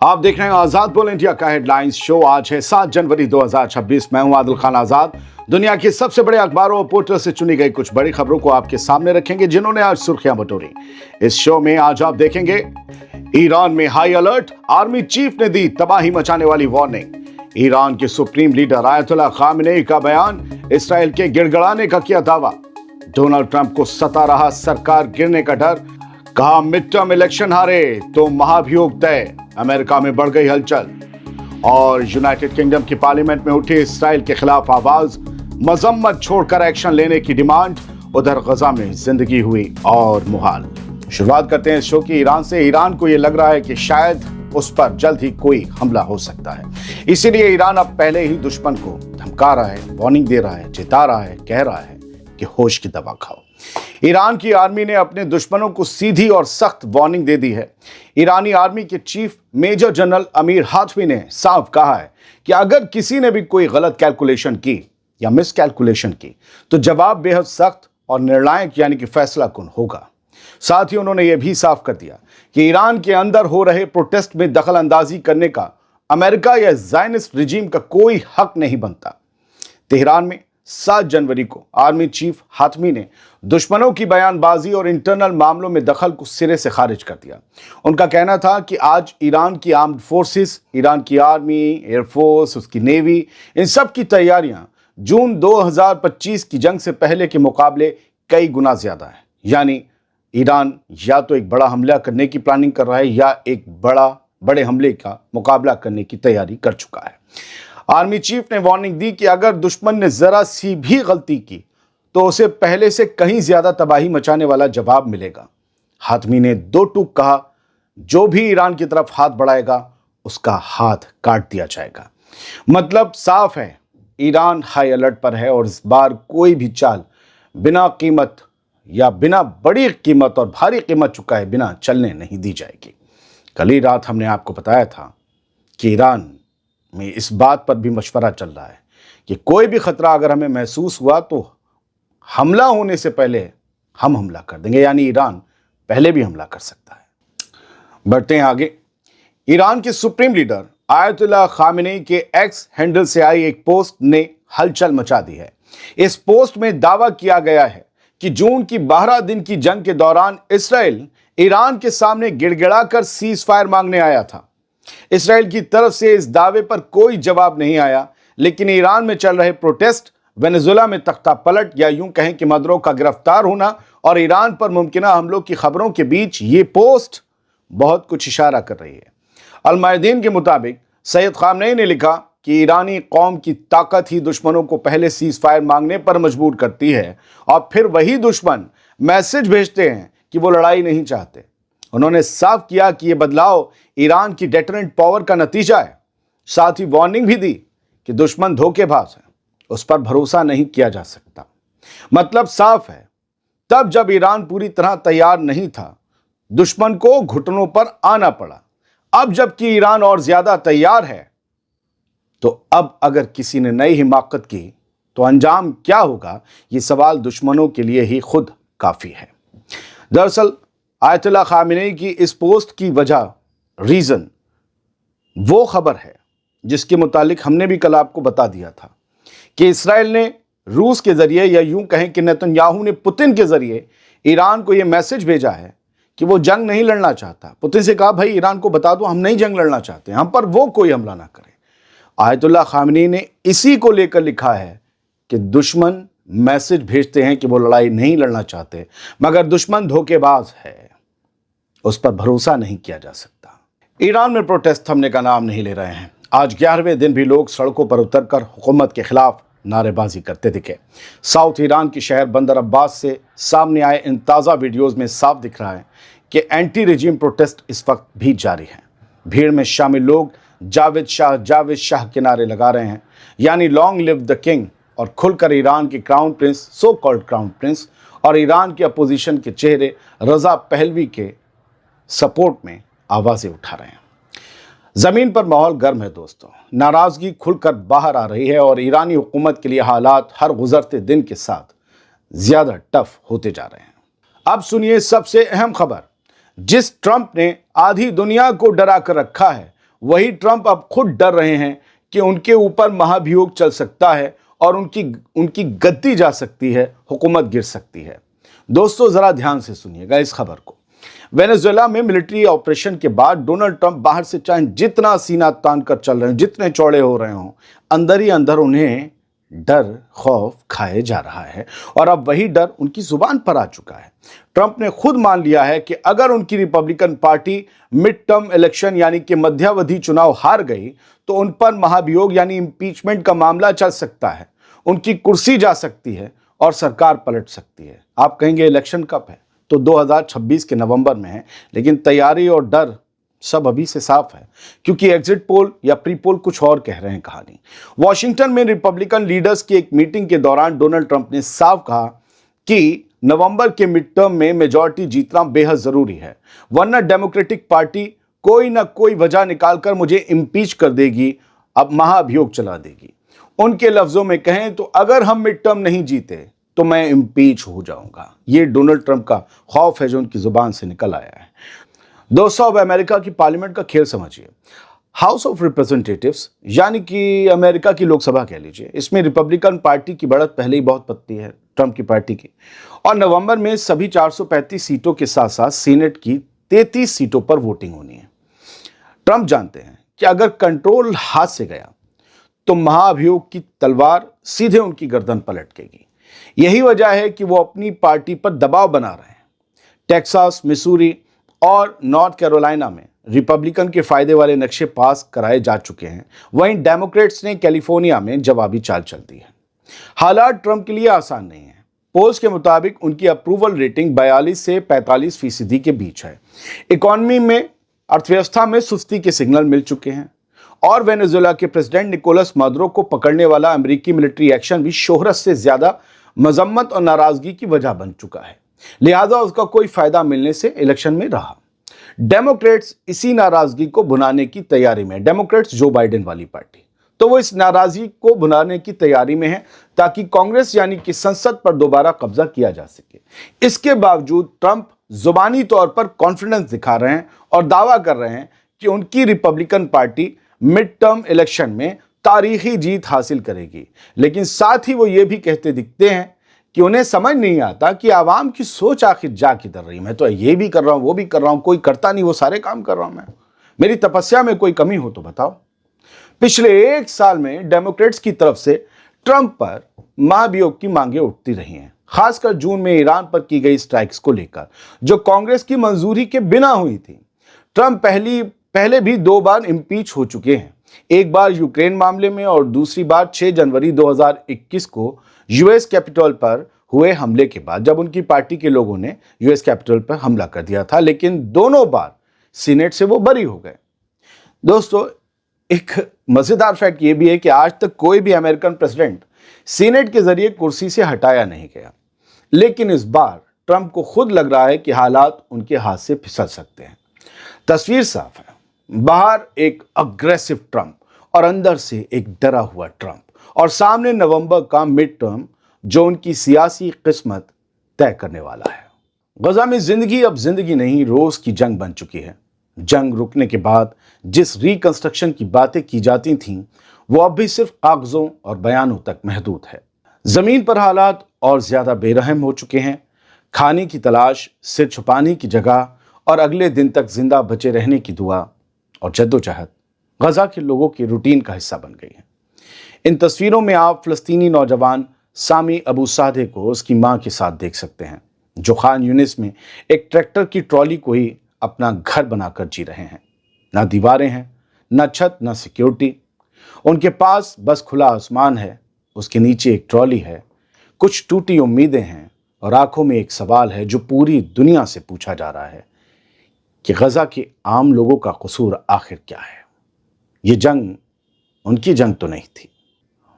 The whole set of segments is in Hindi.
आप देख रहे हैं आजाद बोल इंडिया का हेडलाइंस शो। आज है 7 जनवरी 2026। मैं हूं आदिल खान आजाद। दुनिया के सबसे बड़े अखबारों और पोर्टल से चुनी गई कुछ बड़ी खबरों को आपके सामने रखेंगे जिन्होंने आज सुर्खियां बटोरी। इस शो में आज आप देखेंगे ईरान में हाई अलर्ट, आर्मी चीफ ने दी तबाही मचाने वाली वार्निंग। ईरान के सुप्रीम लीडर आयतुल्लाह खामेनेई का बयान, इसराइल के गिड़गिड़ाने का किया दावा। डोनाल्ड ट्रंप को सता रहा सरकार गिरने का डर, कहा मिड टर्म इलेक्शन हारे तो महाभियोग तय। अमेरिका में बढ़ गई हलचल और यूनाइटेड किंगडम की पार्लियामेंट में उठी इसराइल के खिलाफ आवाज, मजम्मत छोड़कर एक्शन लेने की डिमांड। उधर गजा में जिंदगी हुई और मुहाल। शुरुआत करते हैं इस शो की ईरान से। ईरान को यह लग रहा है कि शायद उस पर जल्द ही कोई हमला हो सकता है, इसीलिए ईरान अब पहले ही दुश्मन को धमका रहा है, वार्निंग दे रहा है, चेता रहा है, कह रहा है कि होश की दवा खाओ। ईरान की आर्मी ने अपने दुश्मनों को सीधी और सख्त वार्निंग दे दी है। ईरानी आर्मी के chief major general Amir Hatami ने साफ कहा है कि अगर किसी ने भी कोई गलत कैलकुलेशन की या मिस कैलकुलेशन की तो जवाब बेहद सख्त और निर्णायक यानी कि फैसलाकुन होगा। साथ ही उन्होंने यह भी साफ कर दिया कि ईरान के अंदर हो रहे प्रोटेस्ट में दखल अंदाजी करने का अमेरिका या ज़ायनिस्ट रिजीम का कोई हक नहीं बनता। तेहरान में 7 जनवरी को आर्मी चीफ हातमी ने दुश्मनों की बयानबाजी और इंटरनल मामलों में दखल को सिरे से खारिज कर दिया। उनका कहना था कि आज ईरान की आर्म्ड फोर्सेस, ईरान की आर्मी, एयरफोर्स, उसकी नेवी, इन सब की तैयारियां जून 2025 की जंग से पहले के मुकाबले कई गुना ज्यादा है। यानी ईरान या तो एक बड़ा हमला करने की प्लानिंग कर रहा है या एक बड़े हमले का मुकाबला करने की तैयारी कर चुका है। आर्मी चीफ ने वार्निंग दी कि अगर दुश्मन ने जरा सी भी गलती की तो उसे पहले से कहीं ज्यादा तबाही मचाने वाला जवाब मिलेगा। हातमी ने दो टूक कहा, जो भी ईरान की तरफ हाथ बढ़ाएगा उसका हाथ काट दिया जाएगा। मतलब साफ है, ईरान हाई अलर्ट पर है और इस बार कोई भी चाल बिना कीमत या बिना बड़ी कीमत और भारी कीमत चुकाए बिना चलने नहीं दी जाएगी। कल ही रात हमने आपको बताया था कि ईरान में इस बात पर भी मशवरा चल रहा है कि कोई भी खतरा अगर हमें महसूस हुआ तो हमला होने से पहले हम हमला कर देंगे, यानी ईरान पहले भी हमला कर सकता है। बढ़ते हैं आगे। ईरान के सुप्रीम लीडर आयतुल्लाह खामेनेई के एक्स हैंडल से आई एक पोस्ट ने हलचल मचा दी है। इस पोस्ट में दावा किया गया है कि जून की 12 दिन की जंग के दौरान इसराइल ईरान के सामने गिड़गिड़ाकर सीज फायर मांगने आया था। इसराइल की तरफ से इस दावे पर कोई जवाब नहीं आया, लेकिन ईरान में चल रहे प्रोटेस्ट, वेनेजुएला में तख्ता पलट या यूं कहें कि मदरो का गिरफ्तार होना और ईरान पर मुमकिना हमलों की खबरों के बीच ये पोस्ट बहुत कुछ इशारा कर रही है। अल-मायदीन के मुताबिक सैयद खामेनेई ने लिखा कि ईरानी कौम की ताकत ही दुश्मनों को पहले सीज फायर मांगने पर मजबूर करती है और फिर वही दुश्मन मैसेज भेजते हैं कि वो लड़ाई नहीं चाहते। उन्होंने साफ किया कि यह बदलाव ईरान की डेटरेंट पावर का नतीजा है। साथ ही वार्निंग भी दी कि दुश्मन धोखेबाज है, उस पर भरोसा नहीं किया जा सकता। मतलब साफ है, तब जब ईरान पूरी तरह तैयार नहीं था, दुश्मन को घुटनों पर आना पड़ा। अब जबकि ईरान और ज्यादा तैयार है, तो अब अगर किसी ने नई हिमाकत की तो अंजाम क्या होगा, ये सवाल दुश्मनों के लिए ही खुद काफी है। दरअसल आयतुल्लाह खामेनेई की इस पोस्ट की वजह, रीजन, वो खबर है जिसके मुतालिक हमने भी कल आपको बता दिया था कि इसराइल ने रूस के जरिए या यूं कहें कि नेतन्याहू ने पुतिन के जरिए ईरान को यह मैसेज भेजा है कि वो जंग नहीं लड़ना चाहता। पुतिन से कहा, भाई ईरान को बता दो हम नहीं जंग लड़ना चाहते, हम पर वो कोई हमला ना करे। आयतुल्लाह खामेनेई ने इसी को लेकर लिखा है कि दुश्मन मैसेज भेजते हैं कि वो लड़ाई नहीं लड़ना चाहते, मगर दुश्मन धोखेबाज है, उस पर भरोसा नहीं किया जा सकता। ईरान में प्रोटेस्ट थमने का नाम नहीं ले रहे हैं। आज 11वें दिन भी लोग सड़कों पर उतरकर हुकूमत के खिलाफ नारेबाजी करते दिखे। साउथ ईरान की शहर बंदर अब्बास से सामने आए इन ताज़ा वीडियोस में साफ दिख रहा है कि एंटी रिजीम प्रोटेस्ट इस वक्त भी जारी है। भीड़ में शामिल लोग जावेद शाह के नारे लगा रहे हैं, यानी लॉन्ग लिव द किंग, और खुलकर ईरान के crown Prince, so called crown Prince, और ईरान की अपोजिशन के चेहरे रजा पहलवी के सपोर्ट में आवाजें उठा रहे हैं। जमीन पर माहौल गर्म है दोस्तों, नाराजगी खुलकर बाहर आ रही है और ईरानी हुकूमत के लिए हालात हर गुजरते दिन के साथ ज्यादा टफ होते जा रहे हैं। अब सुनिए सबसे अहम खबर, जिस ट्रंप ने आधी दुनिया को डरा कर रखा है वही ट्रंप अब खुद डर रहे हैं कि उनके ऊपर महाभियोग चल सकता है और उनकी गद्दी जा सकती है, हुकूमत गिर सकती है। दोस्तों जरा ध्यान से सुनिएगा इस खबर को। वेनेजुएला में मिलिट्री ऑपरेशन के बाद डोनाल्ड ट्रंप बाहर से चाहे जितना सीना तान कर चल रहे हैं, जितने चौड़े हो रहे हों, अंदर ही अंदर उन्हें डर, खौफ खाए जा रहा है और अब वही डर उनकी जुबान पर आ चुका है। ट्रंप ने खुद मान लिया है कि अगर उनकी Republican party mid term election यानी कि मध्यावधि चुनाव हार गई तो उन पर महाभियोग यानी इंपीचमेंट का मामला चल सकता है, उनकी कुर्सी जा सकती है और सरकार पलट सकती है। आप कहेंगे इलेक्शन कब है? तो 2026 के नवंबर में है, लेकिन तैयारी और डर सब अभी से साफ है, क्योंकि एग्जिट पोल या प्री पोल कुछ और कह रहे हैं कहानी। वॉशिंगटन में रिपब्लिकन लीडर्स की एक मीटिंग के दौरान डोनाल्ड ट्रंप ने साफ कहा कि नवंबर के मिड टर्म में मेजॉरिटी जीतना बेहद जरूरी है, वरना डेमोक्रेटिक पार्टी कोई ना कोई वजह निकालकर मुझे इम्पीच कर देगी, अब महाभियोग चला देगी। उनके लफ्जों में कहें तो अगर हम मिड टर्म नहीं जीते तो मैं इम्पीच हो जाऊंगा। ये डोनाल्ड ट्रंप का खौफ है जो उनकी जुबान से निकल आया है। दोस्तों अब अमेरिका की पार्लियामेंट का खेल समझिए। हाउस ऑफ रिप्रेजेंटेटिव्स यानी कि अमेरिका की लोकसभा कह लीजिए, इसमें रिपब्लिकन पार्टी की बढ़त पहले ही बहुत पतली है ट्रंप की पार्टी की, और नवंबर में सभी 435 सीटों के साथ साथ सीनेट की 33 सीटों पर वोटिंग होनी है। ट्रंप जानते हैं कि अगर कंट्रोल हाथ से गया तो महाभियोग की तलवार सीधे उनकी गर्दन पलटेगी। यही वजह है कि वो अपनी पार्टी पर दबाव बना रहे हैं। टेक्सास, मिसूरी और नॉर्थ कैरोलिना में रिपब्लिकन के फायदे वाले नक्शे पास कराए जा चुके हैं, वहीं डेमोक्रेट्स ने कैलिफोर्निया में जवाबी चाल चल दी है। हालात ट्रंप के लिए आसान नहीं है। पोल्स के मुताबिक उनकी अप्रूवल रेटिंग 42 से 45% के बीच है। इकोनॉमी में, अर्थव्यवस्था में सुस्ती के सिग्नल मिल चुके हैं और वेनेजुएला के प्रेसिडेंट निकोलस मादुरो को पकड़ने वाला अमेरिकी मिलिट्री एक्शन भी शोहरत से ज्यादा मजम्मत और नाराजगी की वजह बन चुका है, लिहाजा उसका कोई फायदा मिलने से इलेक्शन में रहा। डेमोक्रेट्स इसी नाराजगी को भुनाने की तैयारी में, डेमोक्रेट्स जो बाइडेन वाली पार्टी, तो वो इस नाराजगी को भुनाने की तैयारी में है ताकि कांग्रेस यानी कि संसद पर दोबारा कब्जा किया जा सके। इसके बावजूद ट्रंप जुबानी तौर पर कॉन्फिडेंस दिखा रहे हैं और दावा कर रहे हैं कि उनकी Republican party mid term election में तारीखी जीत हासिल करेगी, लेकिन साथ ही वो ये भी कहते दिखते हैं कि उन्हें समझ नहीं आता कि आवाम की सोच आखिर जा किधर रही। मैं तो ये भी कर रहा हूं, वो भी कर रहा हूं, कोई करता नहीं, वो सारे काम कर रहा हूं मैं, मेरी तपस्या में कोई कमी हो तो बताओ। पिछले 1 साल में डेमोक्रेट्स की तरफ से ट्रंप पर महाभियोग की मांगे उठती रही हैं, खासकर जून में ईरान पर की गई स्ट्राइक्स को लेकर, जो कांग्रेस की मंजूरी के बिना हुई थी। ट्रंप पहले भी 2 बार इम्पीच हो चुके हैं, एक बार यूक्रेन मामले में और दूसरी बार 6 जनवरी 2021 को यूएस कैपिटल पर हुए हमले के बाद, जब उनकी पार्टी के लोगों ने यूएस कैपिटल पर हमला कर दिया था, लेकिन दोनों बार सीनेट से वो बरी हो गए। दोस्तों एक मजेदार फैक्ट ये भी है कि आज तक कोई भी अमेरिकन प्रेसिडेंट सीनेट के जरिए कुर्सी से हटाया नहीं गया, लेकिन इस बार ट्रंप को खुद लग रहा है कि हालात उनके हाथ से फिसल सकते हैं। तस्वीर साफ है, बाहर एक अग्रेसिव ट्रंप और अंदर से एक डरा हुआ ट्रंप, और सामने नवंबर का मिड टर्म जो उनकी सियासी किस्मत तय करने वाला है। गजा में जिंदगी अब जिंदगी नहीं, रोज की जंग बन चुकी है। जंग रुकने के बाद जिस रिकंस्ट्रक्शन की बातें की जाती थीं, वो अब भी सिर्फ कागजों और बयानों तक महदूद है। जमीन पर हालात और ज्यादा बेरहम हो चुके हैं। खाने की तलाश, सिर छुपाने की जगह और अगले दिन तक जिंदा बचे रहने की दुआ और जद्दोजहद गजा के लोगों की रूटीन का हिस्सा बन गई है। इन तस्वीरों में आप फिलिस्तीनी नौजवान सामी अबू सादे को उसकी मां के साथ देख सकते हैं, जो खान यूनिस में एक ट्रैक्टर की ट्रॉली को ही अपना घर बनाकर जी रहे हैं। ना दीवारें हैं, ना छत, ना सिक्योरिटी। उनके पास बस खुला आसमान है, उसके नीचे एक ट्रॉली है, कुछ टूटी उम्मीदें हैं और आंखों में एक सवाल है जो पूरी दुनिया से पूछा जा रहा है कि गजा के आम लोगों का कसूर आखिर क्या है। ये जंग उनकी जंग तो नहीं थी।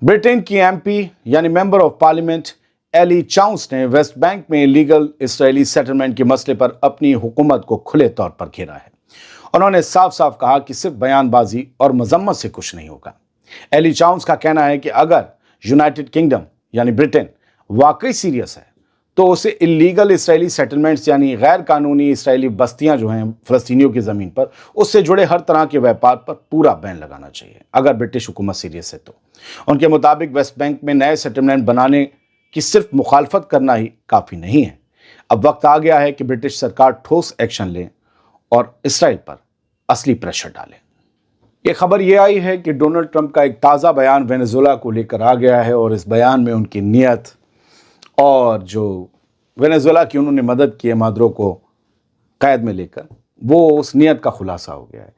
ब्रिटेन की एमपी यानी मेंबर ऑफ पार्लियामेंट एली चाउंस ने वेस्ट बैंक में इलीगल इजरायली सेटलमेंट के मसले पर अपनी हुकूमत को खुले तौर पर घेरा है। उन्होंने साफ साफ कहा कि सिर्फ बयानबाजी और मजम्मत से कुछ नहीं होगा। एली चाउंस का कहना है कि अगर यूनाइटेड किंगडम यानी ब्रिटेन वाकई सीरियस है तो उसे इलीगल इसराइली सेटलमेंट्स यानी गैर कानूनी इसराइली बस्तियां जो हैं फ़लस्तीनियों की ज़मीन पर, उससे जुड़े हर तरह के व्यापार पर पूरा बैन लगाना चाहिए अगर ब्रिटिश हुकूमत सीरियस है तो। उनके मुताबिक वेस्ट बैंक में नए सेटलमेंट बनाने की सिर्फ मुखालफत करना ही काफ़ी नहीं है। अब वक्त आ गया है कि ब्रिटिश सरकार ठोस एक्शन ले और इसराइल पर असली प्रेशर डाले। ये खबर ये आई है कि डोनाल्ड ट्रंप का एक ताज़ा बयान वेनेजुएला को लेकर आ गया है और इस बयान में उनकी नीयत और जो वेनेजुएला की उन्होंने मदद की है मादुरो को कैद में लेकर, वो उस नीयत का खुलासा हो गया है।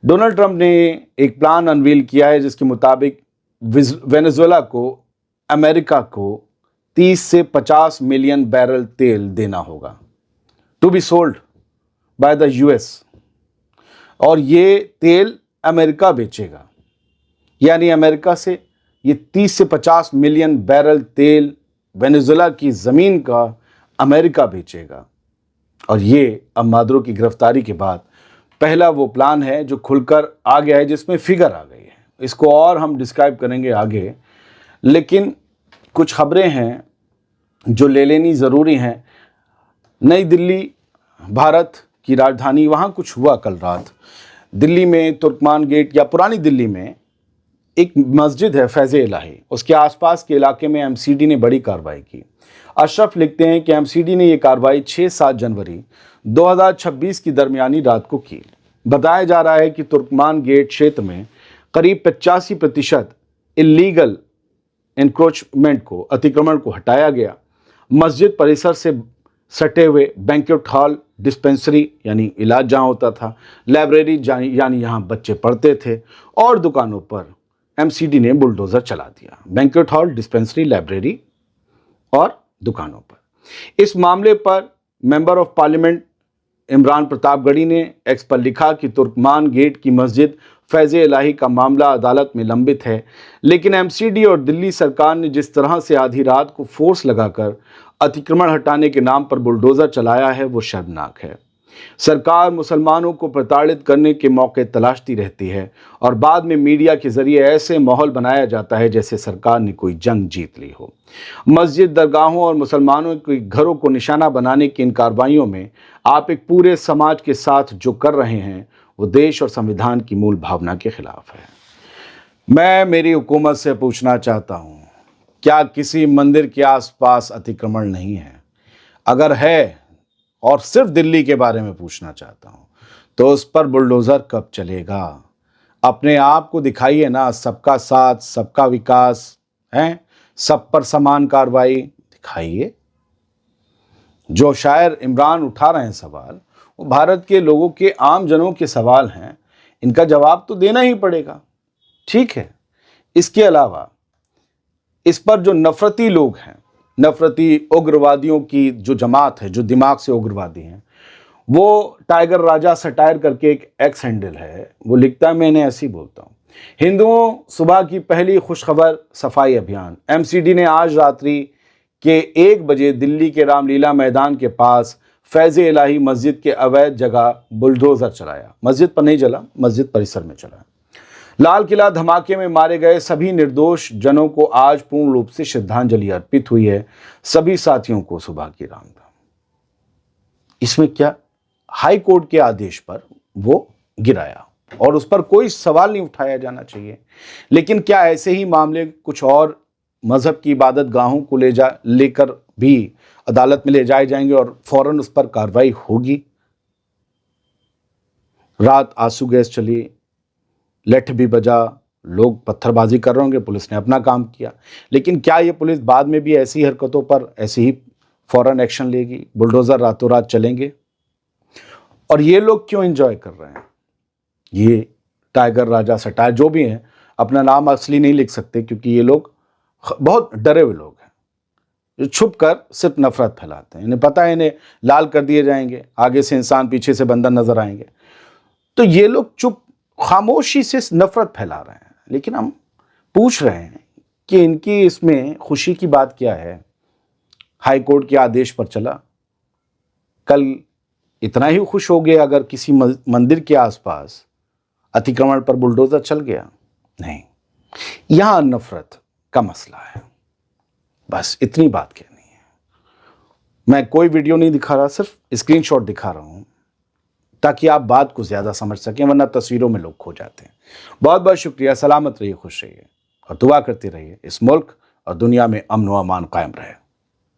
डोनाल्ड ट्रंप ने एक प्लान अनवील किया है जिसके मुताबिक वेनेजुएला को अमेरिका को 30 से 50 मिलियन बैरल तेल देना होगा, to be sold by the US, और ये तेल अमेरिका बेचेगा। यानी अमेरिका से ये 30 से 50 मिलियन बैरल तेल वेनेजुएला की ज़मीन का अमेरिका बेचेगा। और ये अब मादुरो की गिरफ्तारी के बाद पहला वो प्लान है जो खुलकर आ गया है, जिसमें फिगर आ गई है। इसको और हम डिस्क्राइब करेंगे आगे, लेकिन कुछ खबरें हैं जो ले लेनी ज़रूरी हैं। नई दिल्ली भारत की राजधानी, वहाँ कुछ हुआ कल रात। दिल्ली में तुर्कमान गेट या पुरानी दिल्ली में एक मस्जिद है फैज़-ए-इलाही, उसके आसपास के इलाके में एमसीडी ने बड़ी कार्रवाई की। अशरफ लिखते हैं कि एमसीडी ने यह कार्रवाई 6-7 जनवरी 2026 की दरमियानी रात को की। बताया जा रहा है कि तुर्कमान गेट क्षेत्र में करीब 85% इलीगल एनक्रोचमेंट को, अतिक्रमण को हटाया गया। मस्जिद परिसर से सटे हुए बैंक्वेट हॉल, डिस्पेंसरी यानी इलाज जहाँ होता था, लाइब्रेरी यानी यहाँ बच्चे पढ़ते थे, और दुकानों पर एमसीडी ने बुलडोज़र चला दिया। बैंक्वेट हॉल, डिस्पेंसरी, लाइब्रेरी और दुकानों पर। इस मामले पर member of parliament Imran Pratapgarhi ने एक्स पर लिखा कि तुर्कमान गेट की मस्जिद फैज़-ए-इलाही का मामला अदालत में लंबित है, लेकिन एमसीडी और दिल्ली सरकार ने जिस तरह से आधी रात को फोर्स लगाकर अतिक्रमण हटाने के नाम पर बुलडोज़र चलाया है वो शर्मनाक है। सरकार मुसलमानों को प्रताड़ित करने के मौके तलाशती रहती है और बाद में मीडिया के जरिए ऐसे माहौल बनाया जाता है जैसे सरकार ने कोई जंग जीत ली हो। मस्जिद, दरगाहों और मुसलमानों के घरों को निशाना बनाने की इन कार्रवाइयों में आप एक पूरे समाज के साथ जो कर रहे हैं वो देश और संविधान की मूल भावना के खिलाफ है। मैं मेरी हुकूमत से पूछना चाहता हूँ, क्या किसी मंदिर के आसपास अतिक्रमण नहीं है? अगर है, और सिर्फ दिल्ली के बारे में पूछना चाहता हूँ, तो उस पर बुलडोज़र कब चलेगा? अपने आप को दिखाइए ना, सबका साथ, सबका विकास है, सब पर समान कार्रवाई दिखाइए। जो शायर इमरान उठा रहे हैं सवाल, वो भारत के लोगों के, आम जनों के सवाल हैं, इनका जवाब तो देना ही पड़ेगा। ठीक है, इसके अलावा इस पर जो नफरती लोग हैं, नफरती उग्रवादियों की जो जमात है, जो दिमाग से उग्रवादी हैं, वो टाइगर राजा सटायर करके एक एक्स हैंडल है, वो लिखता है, मैं इन्हें ऐसे ही बोलता हूँ, हिंदुओं सुबह की पहली खुशखबर सफाई अभियान। एमसीडी ने आज रात्रि के 1 बजे दिल्ली के रामलीला मैदान के पास फैज़-ए-इलाही मस्जिद के अवैध जगह बुलडोज़र चलाया। मस्जिद पर नहीं चला, मस्जिद परिसर में चला। लाल किला धमाके में मारे गए सभी निर्दोष जनों को आज पूर्ण रूप से श्रद्धांजलि अर्पित हुई है। सभी साथियों को सुबह की राम राम। इसमें क्या, हाई कोर्ट के आदेश पर वो गिराया और उस पर कोई सवाल नहीं उठाया जाना चाहिए। लेकिन क्या ऐसे ही मामले कुछ और मजहब की इबादत गाहों को लेकर भी अदालत में ले जाए जाएंगे और फौरन उस पर कार्रवाई होगी? रात आंसू गैस चली, लठ भी बजा, लोग पत्थरबाजी कर रहे होंगे, पुलिस ने अपना काम किया। लेकिन क्या ये पुलिस बाद में भी ऐसी हरकतों पर ऐसे ही फौरन एक्शन लेगी? बुलडोज़र रातों रात चलेंगे? और ये लोग क्यों एंजॉय कर रहे हैं? ये टाइगर राजा सटायर जो भी हैं, अपना नाम असली नहीं लिख सकते क्योंकि ये लोग बहुत डरे हुए लोग हैं, जो छुप कर सिर्फ नफरत फैलाते हैं। इन्हें पता है इन्हें लाल कर दिए जाएंगे, आगे से इंसान पीछे से बंदर नजर आएंगे, तो ये लोग चुप खामोशी से नफरत फैला रहे हैं। लेकिन हम पूछ रहे हैं कि इनकी इसमें खुशी की बात क्या है? हाई कोर्ट के आदेश पर चला, कल इतना ही खुश हो गए अगर किसी मंदिर के आसपास अतिक्रमण पर बुलडोज़र चल गया? नहीं, यहां नफरत का मसला है, बस इतनी बात कहनी है। मैं कोई वीडियो नहीं दिखा रहा, सिर्फ स्क्रीनशॉट दिखा रहा हूं ताकि आप बात को ज्यादा समझ सकें, वरना तस्वीरों में लोग खो जाते हैं। बहुत बहुत शुक्रिया। सलामत रहिए, खुश रहिए और दुआ करते रहिए इस मुल्क और दुनिया में अमन व अमान कायम रहे।